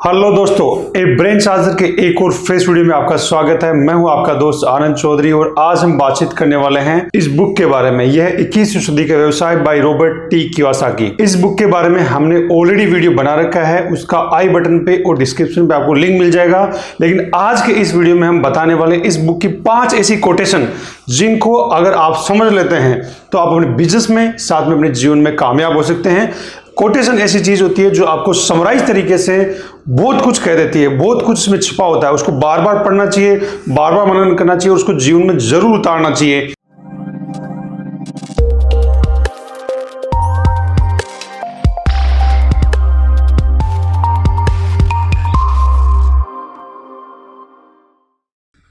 Hello दोस्तों, ए brain charger के एक और फ्रेश वीडियो में आपका स्वागत है। मैं हूं आपका दोस्त आनंद चौधरी और आज हम बातचीत करने वाले हैं इस बुक के बारे में। यह 21वीं सदी का व्यवसाय बाय रॉबर्ट टी कियोसाकी। इस बुक के बारे में हमने ऑलरेडी वीडियो बना रखा है, उसका आई बटन पे और डिस्क्रिप्शन पे आपको लिंक मिल जाएगा। लेकिन आज के इस वीडियो में हम बताने वाले इस बुक की 5 ऐसी कोटेशन जिनको अगर आप समझ लेते हैं तो आप अपने बिजनेस में साथ में अपने जीवन में कामयाब हो सकते हैं। कोटेशन ऐसी चीज होती है जो आपको समराइज तरीके से बहुत कुछ कह देती है, बहुत कुछ इसमें छिपा होता है। उसको बार बार पढ़ना चाहिए, बार बार मनन करना चाहिए और उसको जीवन में जरूर उतारना चाहिए।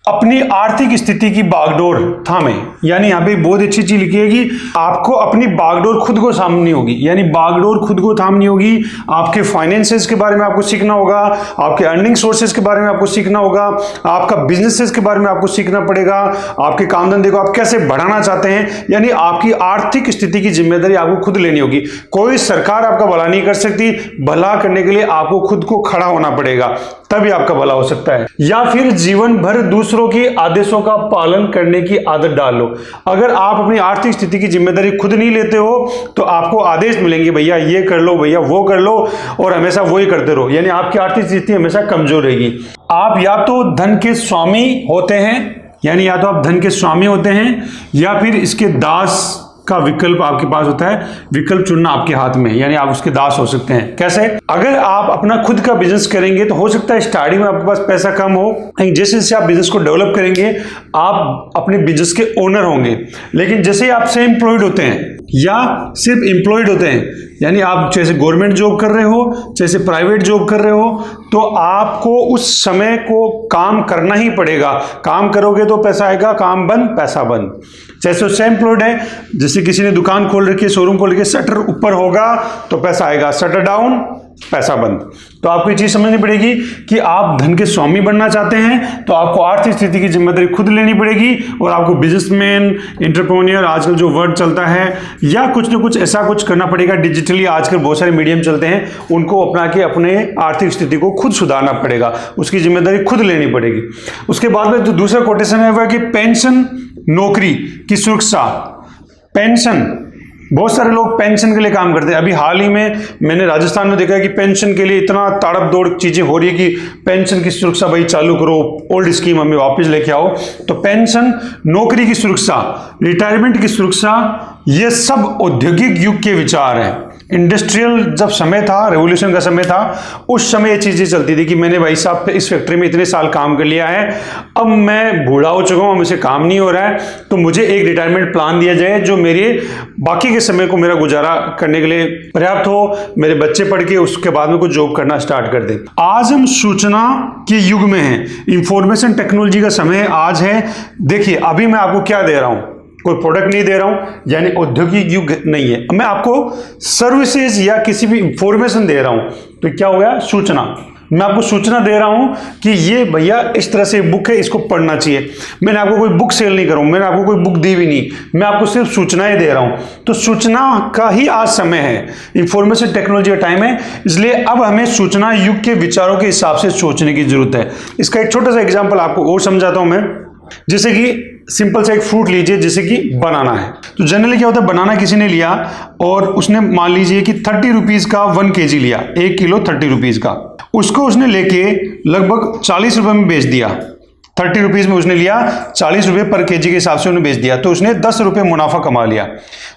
अपनी आर्थिक स्थिति की बागडोर थामे, यानी यहाँ पे बहुत अच्छी चीज लिखी है कि आपको अपनी बागडोर खुद को थामनी होगी, यानी बागडोर खुद को थामनी होगी। आपके फाइनेंसेस के बारे में आपको सीखना होगा, आपके अर्निंग सोर्सेज के बारे में आपको सीखना होगा, आपका बिजनेसेस के बारे में आपको सीखना पड़ेगा, आपके काम धंधे को आप कैसे बढ़ाना चाहते हैं, यानी आपकी आर्थिक स्थिति की जिम्मेदारी आपको खुद लेनी होगी। कोई सरकार आपका भला नहीं कर सकती। भला करने के लिए आपको खुद को खड़ा होना पड़ेगा, तभी आपका भला हो सकता है। या फिर जीवन भर दूसरों के आदेशों का पालन करने की आदत डाल लो। अगर आप अपनी आर्थिक स्थिति की जिम्मेदारी खुद नहीं लेते हो तो आपको आदेश मिलेंगे, भैया ये कर लो, भैया वो कर लो, और हमेशा वही करते रहो, यानी आपकी आर्थिक स्थिति हमेशा कमजोर रहेगी। आप या तो धन के स्वामी होते हैं, यानी या तो आप धन के स्वामी होते हैं, या फिर इसके दास का विकल्प आपके पास होता है। विकल्प चुनना आपके हाथ में, यानी आप उसके दास हो सकते हैं। कैसे? अगर आप अपना खुद का बिजनेस करेंगे तो हो सकता है स्टार्टिंग में आपके पास पैसा कम हो, जैसे जैसे आप बिजनेस को डेवलप करेंगे आप अपने बिजनेस के ओनर होंगे। लेकिन जैसे आप से एम्प्लॉयड होते हैं या सिर्फ एम्प्लॉयड होते हैं, यानी आप जैसे गवर्नमेंट जॉब कर रहे हो, जैसे प्राइवेट जॉब कर रहे हो, तो आपको उस समय को काम करना ही पड़ेगा। काम करोगे तो पैसा आएगा, काम बंद पैसा बंद। जैसे उससे एम्प्लॉयड है, जैसे किसी ने दुकान खोल रखी है, शोरूम खोल के, शटर ऊपर होगा तो पैसा आएगा, शटर डाउन पैसा बंद। तो आपको ये चीज समझनी पड़ेगी कि आप धन के स्वामी बनना चाहते हैं तो आपको आर्थिक स्थिति की जिम्मेदारी खुद लेनी पड़ेगी और आपको बिजनेसमैन, एंटरप्रेन्योर, आजकल जो वर्ड चलता है, या कुछ ना कुछ ऐसा कुछ करना पड़ेगा। डिजिटली आजकल बहुत सारे मीडियम चलते हैं, उनको अपना के अपने आर्थिक स्थिति को खुद सुधारना पड़ेगा, उसकी जिम्मेदारी खुद लेनी पड़ेगी। उसके बाद में जो दूसरा कोटेशन है वह कि पेंशन, नौकरी की सुरक्षा। पेंशन, बहुत सारे लोग पेंशन के लिए काम करते हैं। अभी हाल ही में मैंने राजस्थान में देखा है कि पेंशन के लिए इतना ताड़प दौड़ चीजें हो रही है कि पेंशन की सुरक्षा भाई चालू करो, ओल्ड स्कीम हमें वापस लेके आओ। तो पेंशन, नौकरी की सुरक्षा, रिटायरमेंट की सुरक्षा, ये सब औद्योगिक युग के विचार हैं। इंडस्ट्रियल जब समय था, रेवोल्यूशन का समय था, उस समय ये चीजें चलती थी कि मैंने भाई साहब इस फैक्ट्री में इतने साल काम कर लिया है, अब मैं बूढ़ा हो चुका हूं, मुझसे काम नहीं हो रहा है, तो मुझे एक रिटायरमेंट प्लान दिया जाए जो मेरे बाकी के समय को मेरा गुजारा करने के लिए पर्याप्त हो, मेरे बच्चे पढ़ के उसके बाद में कुछ जॉब करना स्टार्ट कर दें। आज हम सूचना के युग में हैं, इंफॉर्मेशन टेक्नोलॉजी का समय आज है। देखिए अभी मैं आपको क्या दे रहा हूं, कोई प्रोडक्ट नहीं दे रहा हूं, यानी औद्योगिक युग नहीं है, मैं आपको सर्विसेज या किसी भी इंफॉर्मेशन दे रहा हूं। तो क्या हो गया? सूचना। मैं आपको सूचना दे रहा हूं कि ये भैया इस तरह से बुक है, इसको पढ़ना चाहिए। मैंने आपको कोई बुक सेल नहीं करूं, मैंने आपको कोई बुक दी भी नहीं, मैं आपको सिर्फ सूचनाएं दे रहा हूं। तो सूचना का ही आज समय है, इंफॉर्मेशन टेक्नोलॉजी का टाइम है, इसलिए अब हमें सूचना युग के विचारों के हिसाब से सोचने की जरूरत है। इसका एक छोटा सा एग्जाम्पल आपको और समझाता हूं मैं। जैसे कि सिंपल सा एक फ्रूट लीजिए, जैसे कि बनाना है। तो जनरली क्या होता है, बनाना किसी ने लिया और उसने मान लीजिए कि 30 रुपीज का 1 kg लिया, 1 किलो 30 रुपीज का, उसको उसने लेके लगभग 40 रुपए में बेच दिया। 30 रुपीज में उसने लिया, 40 रुपए पर केजी के हिसाब से उन्हें बेच दिया, तो उसने 10 रुपए मुनाफा कमा लिया।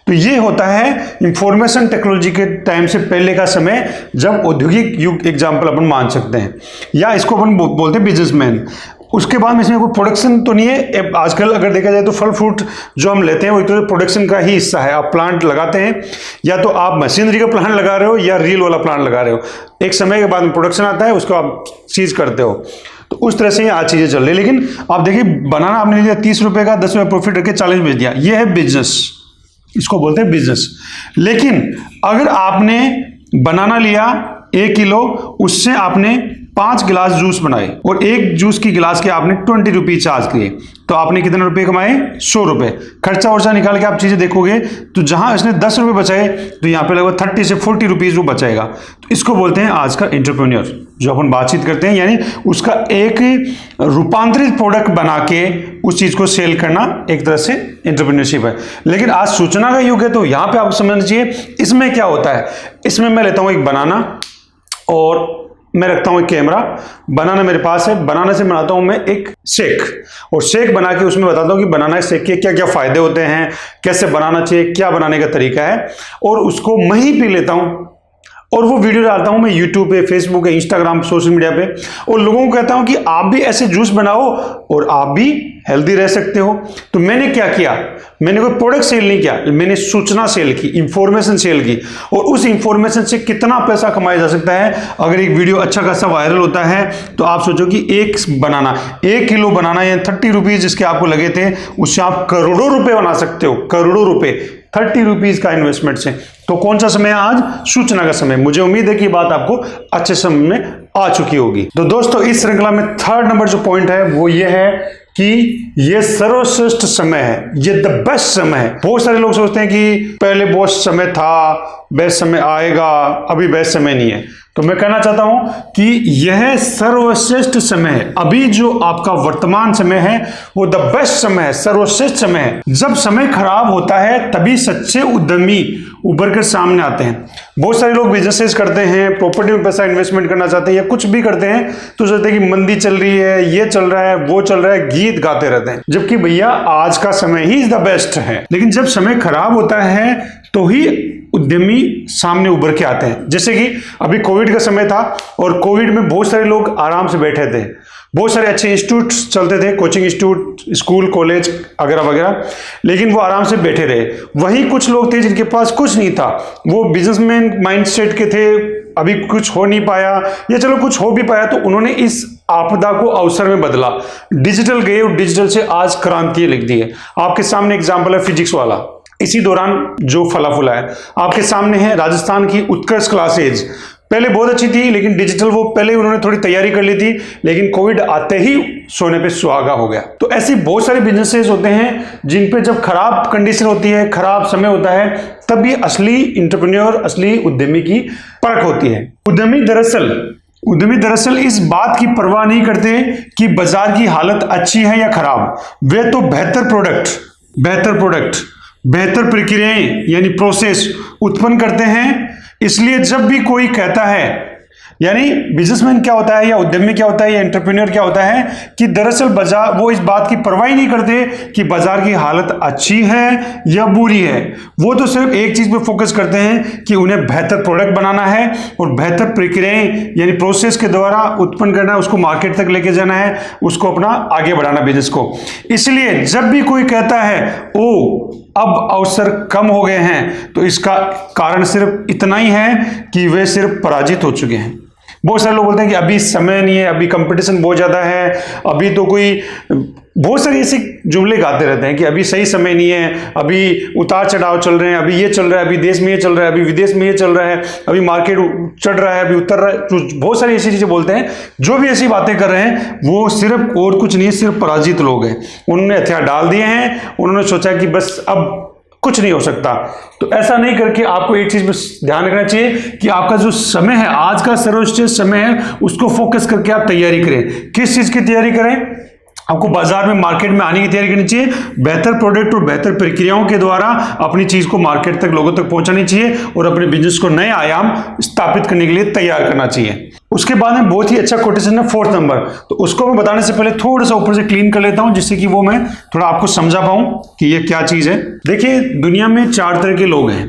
तो ये होता है इंफॉर्मेशन टेक्नोलॉजी के टाइम से पहले का समय, जब औद्योगिक युग एग्जाम्पल अपन मान सकते हैं, या इसको अपन बोलते हैं बिजनेसमैन। उसके बाद में इसमें कोई प्रोडक्शन तो नहीं है। आजकल अगर देखा जाए तो फल फ्रूट जो हम लेते हैं वो तो प्रोडक्शन का ही हिस्सा है। आप प्लांट लगाते हैं, या तो आप मशीनरी का प्लांट लगा रहे हो या रियल वाला प्लांट लगा रहे हो। एक समय के बाद में प्रोडक्शन आता है, उसको आप चीज करते हो। तो उस तरह से आज चीजें चल रही है। लेकिन आप देखिए, बनाना आपने लिया 30 रुपए का, 10 रुपए प्रॉफिट रख के 40 बेच दिया, ये है बिजनेस, इसको बोलते हैं बिजनेस। लेकिन अगर आपने बनाना लिया 1 किलो, उससे आपने 5 गिलास जूस बनाए और एक जूस की गिलास के आपने 20 रुपीज चार्ज किए, तो आपने कितने रुपए कमाए? 100 रुपए। खर्चा वर्चा निकाल के आप चीजें देखोगे तो जहां इसने 10 रुपए बचाए तो यहाँ पे लगभग 30 से 40 रुपीज वो बचाएगा। तो इसको बोलते हैं आज का एंटरप्रेन्योर, जो अपन बातचीत करते हैं, यानी उसका एक रूपांतरित प्रोडक्ट बना के उस चीज को सेल करना एक तरह से एंटरप्रेन्योरशिप है। लेकिन आज सूचना का युग है, तो यहाँ पे आपको समझना चाहिए इसमें क्या होता है। इसमें मैं लेता हूं एक बनाना और मैं रखता हूं एक कैमरा, बनाना मेरे पास है, बनाना से बनाता हूं मैं एक शेक, और शेक बना के उसमें बताता हूं कि बनाना शेक के क्या क्या फायदे होते हैं, कैसे बनाना चाहिए, क्या बनाने का तरीका है, और उसको मैं ही पी लेता हूं और वो वीडियो डालता हूं मैं यूट्यूब पे, फेसबुक पे, इंस्टाग्राम, सोशल मीडिया पे, और लोगों को कहता हूं कि आप भी ऐसे जूस बनाओ और आप भी हेल्दी रह सकते हो। तो मैंने क्या किया, मैंने कोई प्रोडक्ट सेल नहीं किया, मैंने सूचना सेल की, इंफॉर्मेशन सेल की, और उस इंफॉर्मेशन से कितना पैसा कमाया जा सकता है। अगर एक वीडियो अच्छा खासा वायरल होता है तो आप सोचो कि 1 किलो बनाना या 30 रुपीज जिसके आपको लगे थे, उससे आप करोड़ों रुपए बना सकते हो, करोड़ों रुपए 30 रुपीज का इन्वेस्टमेंट से। तो कौन सा समय है आज? सूचना का समय। मुझे उम्मीद है कि बात आपको अच्छे समय में आ चुकी होगी। तो दोस्तों इस श्रृंखला में 3rd नंबर जो पॉइंट है वो ये है कि ये सर्वश्रेष्ठ समय है, ये द बेस्ट समय है। बहुत सारे लोग सोचते हैं कि पहले बहुत समय था, बेस्ट समय आएगा, अभी बेस्ट समय नहीं है। तो मैं कहना चाहता हूं कि यह सर्वश्रेष्ठ समय है। अभी जो आपका वर्तमान समय है वो द बेस्ट समय है, सर्वश्रेष्ठ समय है। जब समय खराब होता है तभी सच्चे उद्यमी उभर कर सामने आते हैं। बहुत सारे लोग बिजनेसेस करते हैं, प्रॉपर्टी में पैसा इन्वेस्टमेंट करना चाहते हैं या कुछ भी करते हैं, तो सोचते हैं कि मंदी चल रही है, ये चल रहा है, वो चल रहा है, गीत गाते रहते हैं, जबकि भैया आज का समय ही द बेस्ट है। लेकिन जब समय खराब होता है तो ही उद्यमी सामने उभर के आते हैं। जैसे कि अभी कोविड का समय था और कोविड में बहुत सारे लोग आराम से बैठे थे, बहुत सारे अच्छे इंस्टीट्यूट चलते थे, कोचिंग इंस्टीट्यूट, स्कूल, कॉलेज वगैरह वगैरह, लेकिन वो आराम से बैठे रहे। वहीं कुछ लोग थे जिनके पास कुछ नहीं था, वो बिजनेसमैन माइंडसेट के थे, अभी कुछ हो नहीं पाया या चलो कुछ हो भी पाया तो उन्होंने इस आपदा को अवसर में बदला, डिजिटल गए और डिजिटल से आज क्रांति लिख दी है। आपके सामने एग्जाम्पल है फिजिक्स वाला, इसी दौरान जो फला फूला है। आपके सामने है राजस्थान की उत्कर्ष क्लासेज, पहले बहुत अच्छी थी लेकिन डिजिटल वो पहले उन्होंने थोड़ी तैयारी कर ली थी, लेकिन कोविड आते ही सोने पे सुहागा हो गया। तो ऐसे बहुत सारे बिजनेसेस होते हैं जिन पे जब खराब कंडीशन होती है, खराब समय होता है, तब ये असली इंटरप्रेन्योर, असली उद्यमी की परख होती है। उद्यमी दरअसल इस बात की परवाह नहीं करते कि बाजार की हालत अच्छी है या खराब, वे तो बेहतर प्रक्रियाएं यानी प्रोसेस उत्पन्न करते हैं। इसलिए जब भी कोई कहता है, यानी बिजनेसमैन क्या होता है या उद्यमी क्या होता है या एंटरप्रेन्योर क्या होता है, कि दरअसल बाजार, वो इस बात की परवाह ही नहीं करते कि बाजार की हालत अच्छी है या बुरी है। वो तो सिर्फ एक चीज पे फोकस करते हैं कि उन्हें बेहतर प्रोडक्ट बनाना है और बेहतर प्रक्रियाएं यानी प्रोसेस के द्वारा उत्पन्न करना है, उसको मार्केट तक लेके जाना है, उसको अपना आगे बढ़ाना बिजनेस को। इसलिए जब भी कोई कहता है ओ अब अवसर कम हो गए हैं, तो इसका कारण सिर्फ इतना ही है कि वे सिर्फ पराजित हो चुके हैं। बहुत सारे लोग बोलते हैं कि अभी समय नहीं है, अभी कंपटीशन बहुत ज्यादा है, अभी तो कोई, बहुत सारे ऐसे जुमले गाते रहते हैं कि अभी सही समय नहीं है, अभी उतार चढ़ाव चल रहे हैं, अभी ये चल रहा है, अभी देश में ये चल रहा है, अभी विदेश में ये चल रहा है, अभी मार्केट चढ़ रहा है, अभी उतर रहा है। तो बहुत सारी ऐसी चीजें बोलते हैं। जो भी ऐसी बातें कर रहे हैं वो सिर्फ और कुछ नहीं, सिर्फ पराजित लोग हैं। उन्होंने हथियार डाल दिए हैं, उन्होंने सोचा कि बस अब कुछ नहीं हो सकता। तो ऐसा नहीं करके आपको एक चीज पर ध्यान रखना चाहिए कि आपका जो समय है, आज का सर्वश्रेष्ठ समय है, उसको फोकस करके आप तैयारी करें। किस चीज की तैयारी करें? आपको बाजार में, मार्केट में आने की तैयारी करनी चाहिए। बेहतर प्रोडक्ट और बेहतर प्रक्रियाओं के द्वारा अपनी चीज को मार्केट तक, लोगों तक पहुंचानी चाहिए और अपने बिजनेस को नए आयाम स्थापित करने के लिए तैयार करना चाहिए। उसके बाद में बहुत ही अच्छा कोटेशन है 4th नंबर, तो उसको मैं बताने से पहले थोड़ा सा ऊपर से क्लीन कर लेता हूं, जिससे कि वो मैं थोड़ा आपको समझा पाऊं कि ये क्या चीज है। देखिए, दुनिया में 4 तरह के लोग हैं,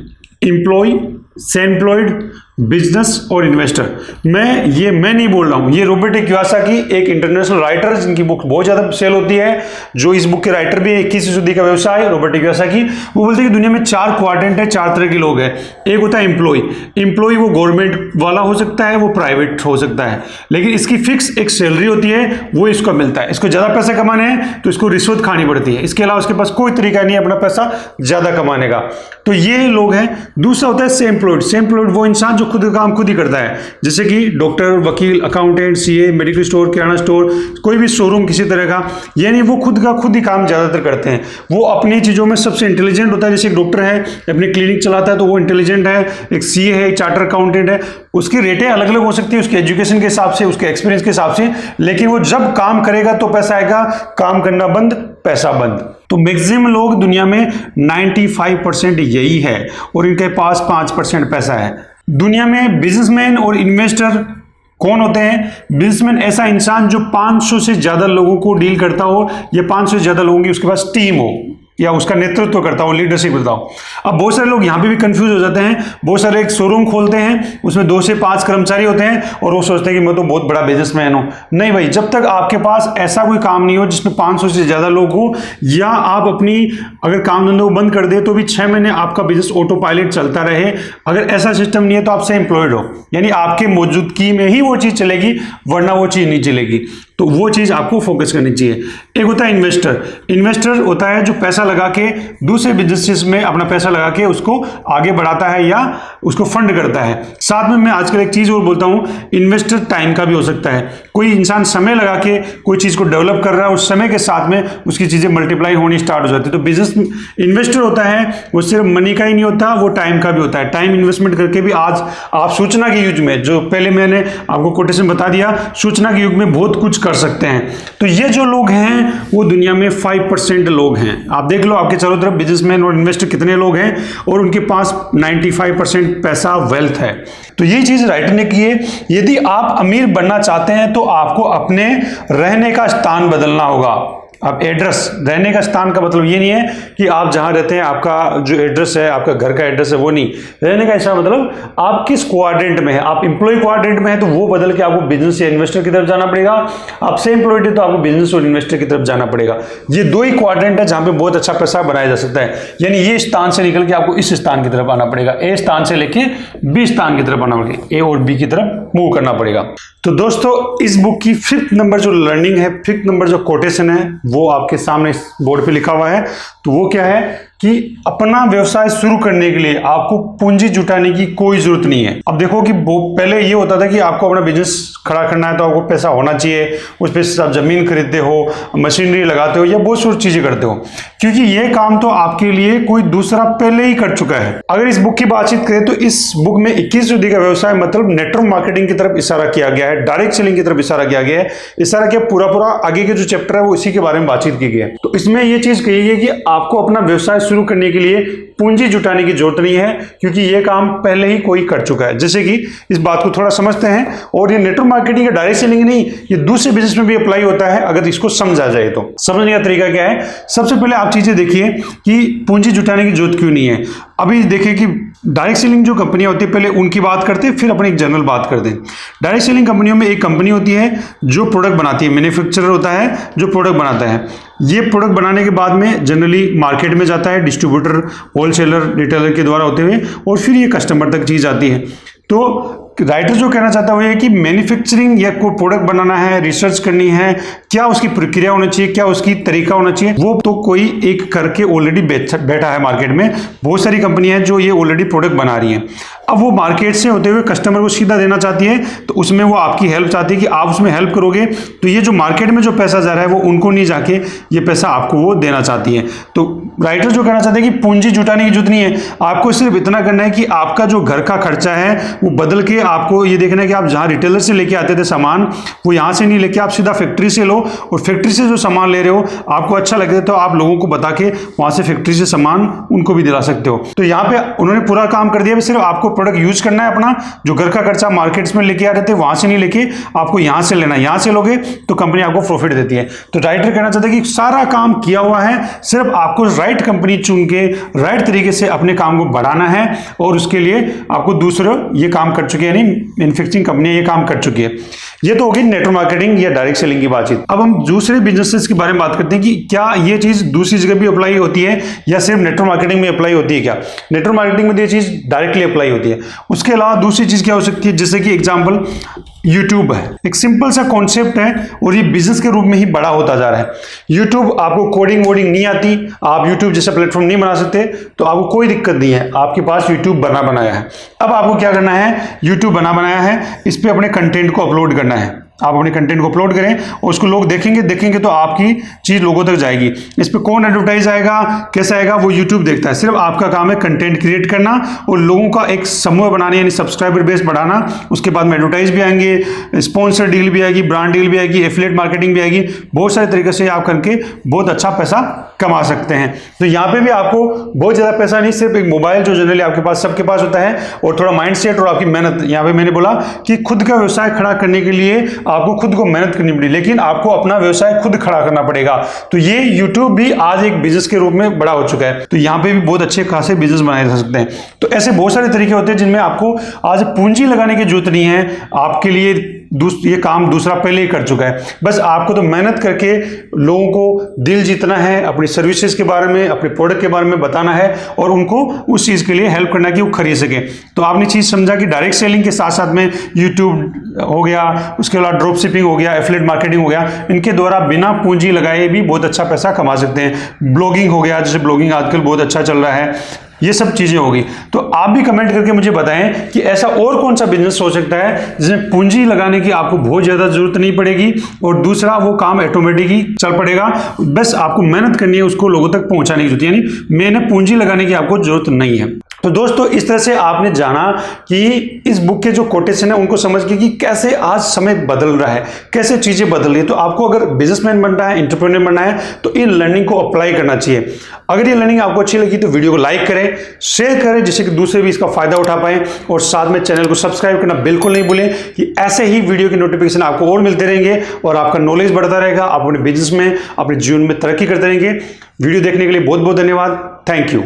एम्प्लॉय, सेल्फ-एम्प्लॉयड, बिजनेस और इन्वेस्टर। मैं नहीं बोल रहा हूं, ये रॉबर्ट कियोसाकी, एक इंटरनेशनल राइटर जिनकी बुक बहुत ज्यादा सेल होती है, जो इस बुक के राइटर भी है, 21वीं सदी का व्यवसाय, रॉबर्ट कियोसाकी। वो बोलते हैं कि दुनिया में 4 क्वाड्रेंट है, 4 तरह के लोग हैं। एक होता है एम्प्लॉय, वो गवर्नमेंट वाला हो सकता है, वो प्राइवेट हो सकता है, लेकिन इसकी फिक्स एक सैलरी होती है, वो इसको मिलता है। इसको ज्यादा पैसे कमाने हैं तो इसको रिश्वत खानी पड़ती है, इसके अलावा उसके पास कोई तरीका नहीं है अपना पैसा ज्यादा कमाने का। तो ये लोग हैं। दूसरा होता है सेल्फ-एम्प्लॉयड। वो इंसान जो खुद का काम खुद ही करता है, जैसे कि डॉक्टर, वकील, अकाउंटेंट, सीए, मेडिकल स्टोर, किराना स्टोर, कोई भी शोरूम किसी तरह का, यानी वो खुद का खुद ही काम ज़्यादातर करते हैं। वो अपनी चीज़ों में सबसे इंटेलिजेंट होता है। जैसे एक डॉक्टर है अपनी क्लिनिक चलाता है तो वो इंटेलिजेंट है, एक सीए है, एक चार्टर अकाउंटेंट है, उसकी रेटें अलग अलग हो सकती है उसके एजुकेशन के हिसाब से, उसके एक्सपीरियंस के हिसाब से, लेकिन वो जब काम करेगा तो पैसा आएगा, काम करना बंद, पैसा बंद। तो मैक्सिमम लोग दुनिया में 95% यही है और इनके पास 5% पैसा है। दुनिया में बिजनेसमैन और इन्वेस्टर कौन होते हैं? बिजनेसमैन ऐसा इंसान जो 500 से ज्यादा लोगों को डील करता हो या 500 से ज्यादा लोगों की उसके पास टीम हो या उसका नेतृत्व करता हो, लीडरशिप करता हो। अब बहुत सारे लोग यहाँ पे भी कंफ्यूज हो जाते हैं। बहुत सारे एक शोरूम खोलते हैं, उसमें 2 से 5 कर्मचारी होते हैं और वो सोचते हैं कि मैं तो बहुत बड़ा बिजनेसमैन हूँ। नहीं भाई, जब तक आपके पास ऐसा कोई काम नहीं हो जिसमें 500 से ज़्यादा लोग हो, या आप अपनी अगर काम धंधे को बंद कर दे तो भी 6 महीने आपका बिजनेस ऑटो पायलट चलता रहे, अगर ऐसा सिस्टम नहीं है तो आप से एम्प्लॉयड हो, यानी आपके मौजूदगी में ही वो चीज़ चलेगी, वरना वो चीज़ नहीं चलेगी। तो वो चीज़ आपको फोकस करनी चाहिए। एक होता है इन्वेस्टर। इन्वेस्टर होता है जो पैसा लगा के दूसरे बिजनेसेस में अपना पैसा लगा के उसको आगे बढ़ाता है या उसको फंड करता है। साथ में मैं आजकल एक चीज़ और बोलता हूँ, इन्वेस्टर टाइम का भी हो सकता है। कोई इंसान समय लगा के कोई चीज़ को डेवलप कर रहा है, उस समय के साथ में उसकी चीज़ें मल्टीप्लाई होनी स्टार्ट हो जाती है। तो बिजनेस इन्वेस्टर होता है वो सिर्फ मनी का ही नहीं होता, वो टाइम का भी होता है। टाइम इन्वेस्टमेंट करके भी आज आप सूचना के युग में, जो पहले मैंने आपको कोटेशन बता दिया, सूचना के युग में बहुत कुछ कर सकते हैं। तो ये जो लोग हैं वो दुनिया में 5% लोग हैं। आप देख लो आपके चारों तरफ बिजनेसमैन और इन्वेस्टर कितने लोग हैं और उनके पास 95% पैसा वेल्थ है। तो ये चीज राइटर ने की है। यदि आप अमीर बनना चाहते हैं तो आपको अपने रहने का स्थान बदलना होगा। अब एड्रेस, रहने का स्थान का मतलब ये नहीं है कि आप जहां रहते हैं आपका जो एड्रेस है, आपका घर का एड्रेस है, वो नहीं। रहने का इसका मतलब आप किस क्वाड्रेंट में है। आप एम्प्लॉय क्वाड्रेंट में है तो वो बदल के आपको बिजनेस या इन्वेस्टर की तरफ जाना पड़ेगा। आप से एम्प्लॉयड है तो आपको बिजनेस और इन्वेस्टर की तरफ जाना पड़ेगा। ये 2 ही क्वाड्रेंट है जहां पे बहुत अच्छा पैसा बनाया जा सकता है। यानी ये स्थान से निकल के आपको इस स्थान की तरफ आना पड़ेगा। ए स्थान से लेके बी स्थान की तरफ आना पड़ेगा, ए और बी की तरफ मूव करना पड़ेगा। तो दोस्तों, इस बुक की 5th नंबर जो लर्निंग है, 5th नंबर जो कोटेशन है, वो आपके सामने बोर्ड पे लिखा हुआ है। तो वो क्या है कि अपना व्यवसाय शुरू करने के लिए आपको पूंजी जुटाने की कोई जरूरत नहीं है। अब देखो कि पहले ये होता था कि आपको अपना बिजनेस खड़ा करना है तो आपको पैसा होना चाहिए, उस पे आप जमीन खरीदते हो, मशीनरी लगाते हो या बहुत सारी चीजें करते हो, क्योंकि ये काम तो आपके लिए कोई दूसरा पहले ही कर चुका है। अगर इस बुक की बातचीत करें तो इस बुक में 21वीं सदी का व्यवसाय मतलब नेटवर्क मार्केटिंग की तरफ इशारा किया गया है, डायरेक्ट सेलिंग की तरफ इशारा किया गया है। इशारा किया पूरा आगे के जो चैप्टर है वो इसी के बारे में बातचीत की गई है। तो इसमें यह चीज कही गई कि आपको अपना व्यवसाय शुरू करने के लिए पूंजी जुटाने की जरूरत नहीं है, क्योंकि यह काम पहले ही कोई कर चुका है। जैसे कि इस बात को थोड़ा समझते हैं, और ये नेटवर्क मार्केटिंग का डायरेक्ट सेलिंग नहीं, ये दूसरे बिजनेस में भी अप्लाई होता है अगर इसको समझा जाए तो। समझने का तरीका क्या है, सबसे पहले आप चीजें देखिए कि पूंजी जुटाने की जरूरत क्यों नहीं है। अभी देखिए कि डायरेक्ट सेलिंग जो कंपनियां होती है, पहले उनकी बात करते हैं, फिर अपनी एक जनरल बात करते हैं। डायरेक्ट सेलिंग कंपनियों में एक कंपनी होती है जो प्रोडक्ट बनाती है, मैन्युफैक्चरर होता है जो प्रोडक्ट बनाता है। ये प्रोडक्ट बनाने के बाद में जनरली मार्केट में जाता है, डिस्ट्रीब्यूटर, होलसेलर, रिटेलर के द्वारा होते हुए, और फिर ये कस्टमर तक चीज आती है। तो राइटर जो कहना चाहता है वो ये कि मैन्युफैक्चरिंग या कोई प्रोडक्ट बनाना है, रिसर्च करनी है, क्या उसकी प्रक्रिया होना चाहिए, क्या उसकी तरीका होना चाहिए, वो तो कोई एक करके ऑलरेडी बैठा है मार्केट में। बहुत सारी कंपनियां हैं जो ये ऑलरेडी प्रोडक्ट बना रही हैं। अब वो मार्केट से होते हुए कस्टमर को सीधा देना चाहती है, तो उसमें वो आपकी हेल्प चाहती है कि आप उसमें हेल्प करोगे, तो ये जो मार्केट में जो पैसा जा रहा है वो उनको नहीं जाके ये पैसा आपको वो देना चाहती है। तो राइटर जो कहना चाहते हैं कि पूंजी जुटाने की जरूरत नहीं है, आपको सिर्फ इतना करना है कि आपका जो घर का खर्चा है वो बदल के आपको ये देखना है कि आप जहां रिटेलर से लेके आते थे सामान, वो यहां से नहीं लेके आप सीधा फैक्ट्री से लो, और फैक्ट्री से जो सामान ले रहे हो आपको अच्छा लगे तो आप लोगों को बता के वहां से फैक्ट्री से सामान उनको भी दिला सकते हो। तो यहाँ पे उन्होंने पूरा काम कर दिया, सिर्फ आपको प्रोडक्ट यूज करना है। अपना जो घर का खर्चा मार्केट्स में लेके आ रहे थे वहां से नहीं लेके आपको यहां से लेना है। यहां से लोगे तो कंपनी आपको प्रॉफिट देती है। तो राइटर कहना चाहते हैं कि सारा काम किया हुआ है, सिर्फ आपको राइट कंपनी चुन के राइट तरीके से अपने काम को बढ़ाना है, और उसके लिए आपको दूसरे ये काम कर चुके हैं, यानी मैन्युफैक्चरिंग कंपनियां ये काम कर चुकी है। ये तो होगी नेटवर्क मार्केटिंग या डायरेक्ट सेलिंग की बातचीत। अब हम दूसरे बिजनेसेस के बारे में बात करते हैं कि क्या ये चीज दूसरी जगह भी अप्लाई होती है या सिर्फ नेटवर्क मार्केटिंग में अप्लाई होती है। क्या नेटवर्क मार्केटिंग में ये चीज डायरेक्टली अप्लाई होती है, उसके अलावा दूसरी चीज क्या हो सकती है, जैसे कि एग्जांपल यूट्यूब है। एक सिंपल सा कॉन्सेप्ट है और ये बिजनेस के रूप में ही बड़ा होता जा रहा है। यूट्यूब, आपको कोडिंग वोडिंग नहीं आती, आप यूट्यूब जैसा प्लेटफॉर्म नहीं बना सकते, तो आपको कोई दिक्कत नहीं है, आपके पास यूट्यूब बनाया है। अब आपको क्या करना है, यूट्यूब बनाया है, इस पर अपने कंटेंट को अपलोड करना है। आप अपने कंटेंट को अपलोड करें और उसको लोग देखेंगे तो आपकी चीज लोगों तक जाएगी। इस पे कौन एडवर्टाइज आएगा, कैसा आएगा, वो यूट्यूब देखता है। सिर्फ आपका काम है कंटेंट क्रिएट करना और लोगों का एक समूह बनाना, यानी सब्सक्राइबर बेस बढ़ाना। उसके बाद में एडवर्टाइज भी आएंगे, स्पॉन्सर डील भी आएगी, ब्रांड डील भी आएगी, एफिलिएट मार्केटिंग भी आएगी। बहुत सारे तरीके से आप करके बहुत अच्छा पैसा कमा सकते हैं। तो यहाँ पे भी आपको बहुत ज्यादा पैसा नहीं, सिर्फ एक मोबाइल जो जनरली आपके पास सबके पास होता है और थोड़ा माइंडसेट और आपकी मेहनत। यहाँ पे मैंने बोला कि खुद का व्यवसाय खड़ा करने के लिए आपको खुद को मेहनत करनी पड़ेगी, लेकिन आपको अपना व्यवसाय खुद खड़ा करना पड़ेगा। तो ये YouTube भी आज एक बिजनेस के रूप में बड़ा हो चुका है। तो यहाँ पे भी बहुत अच्छे खासे बिजनेस बनाए जा सकते हैं। तो ऐसे बहुत सारे तरीके होते हैं जिनमें आपको आज पूंजी लगाने की जरूरत नहीं है। आपके लिए ये काम दूसरा पहले ही कर चुका है। बस आपको तो मेहनत करके लोगों को दिल जीतना है, अपनी सर्विसेज के बारे में, अपने प्रोडक्ट के बारे में बताना है और उनको उस चीज के लिए हेल्प करना कि वो खरीद सके। तो आपने चीज समझा कि डायरेक्ट सेलिंग के साथ साथ में यूट्यूब हो गया, उसके अलावा ड्रॉप शिपिंग हो गया, एफिलिएट मार्केटिंग हो गया, इनके द्वारा बिना पूंजी लगाए भी बहुत अच्छा पैसा कमा सकते हैं। ब्लॉगिंग हो गया, जैसे ब्लॉगिंग आजकल बहुत अच्छा चल रहा है, ये सब चीजें होगी। तो आप भी कमेंट करके मुझे बताएं कि ऐसा और कौन सा बिजनेस हो सकता है जिसमें पूंजी लगाने की आपको बहुत ज्यादा जरूरत नहीं पड़ेगी और दूसरा वो काम ऑटोमेटिकली चल पड़ेगा। बस आपको मेहनत करनी है, उसको लोगों तक पहुंचाने की जरूरत है, यानी मैंने पूंजी लगाने की आपको जरूरत नहीं है। तो दोस्तों, इस तरह से आपने जाना कि इस बुक के जो कोटेशन है उनको समझ के कि कैसे आज समय बदल रहा है, कैसे चीजें बदल रही है। तो आपको अगर बिजनेसमैन बनना है, एंटरप्रेन्योर बनना है, तो इन लर्निंग को अप्लाई करना चाहिए। अगर ये लर्निंग आपको अच्छी लगी तो वीडियो को लाइक करें, शेयर करें, जिससे कि दूसरे भी इसका फायदा उठा पाए और साथ में चैनल को सब्सक्राइब करना बिल्कुल नहीं भूलें कि ऐसे ही वीडियो की नोटिफिकेशन आपको और मिलते रहेंगे और आपका नॉलेज बढ़ता रहेगा। आप अपने बिजनेस में, अपने जीवन में तरक्की करते रहेंगे। वीडियो देखने के लिए बहुत बहुत धन्यवाद। Thank you.